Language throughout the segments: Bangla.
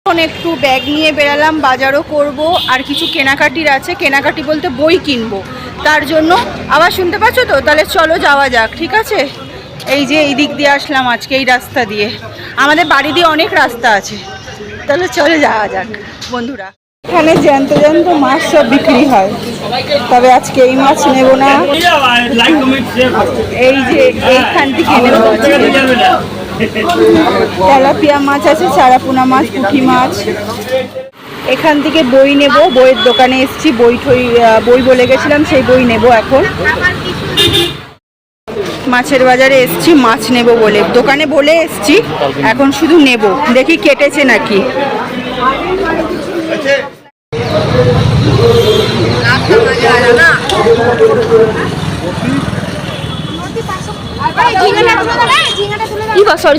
এখন একটু ব্যাগ নিয়ে বেরালাম, বাজারও করব, আর কিছু কেনাকাটির আছে। কেনাকাটি বলতে বই কিনবো, তার জন্য আবার শুনতে পাচ্ছ তো? তাহলে চলো যাওয়া যাক, ঠিক আছে? এই যে এই দিক দিয়ে আসলাম আজকে, এই রাস্তা দিয়ে। আমাদের বাড়ি দিয়ে অনেক রাস্তা আছে, তাহলে চলে যাওয়া যাক বন্ধুরা। এখানে জ্যান্ত জ্যান্ত মাছ সব বিক্রি হয়, তবে আজকে এই মাছ নেব না। এই যে এইখান থেকে নেব, তেলাপিয়া মাছ আছে, চারাপোনা মাছ, পুঁটি মাছ। এখান থেকে বই নেব, বইয়ের দোকানে এসেছি, বই বলে গেছিলাম, সেই বই নেব এখন। মাছের বাজারে এসেছি মাছ নেব বলে, দোকানে বলে এসেছি, এখন শুধু নেব, দেখি কেটেছে নাকি।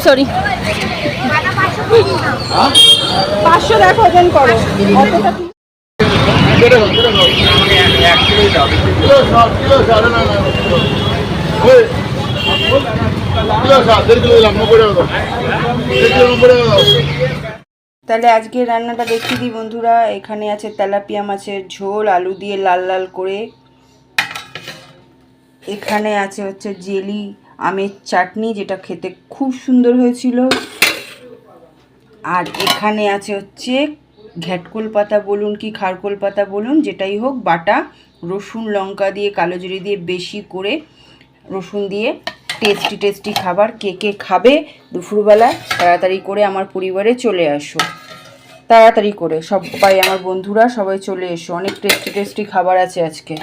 সরি 500 দেখো, ওজন করো। তাহলে আজকে রান্নাটা দেখিয়ে দিই বন্ধুরা। এখানে আছে তেলাপিয়া মাছের ঝোল, আলু দিয়ে লাল লাল করে। এখানে আছে হচ্ছে জেলি আমের চাটনি, যেটা খেতে খুব সুন্দর হয়েছিল। আর এখানে আছে হচ্ছে ঘ্যাটকোল পাতা বলুন কি খারকোল পাতা বলুন, যেটাই হোক, বাটা রসুন লঙ্কা দিয়ে কালো জিরে দিয়ে বেশি করে রসুন দিয়ে টেস্টি খাবার। কে কে খাবে দুপুরবেলা, তাড়াতাড়ি করে আমার পরিবারে চলে আসো, তাড়াতাড়ি করে সবাই, আমার বন্ধুরা সবাই চলে এসো, অনেক টেস্টি খাবার আছে আজকে।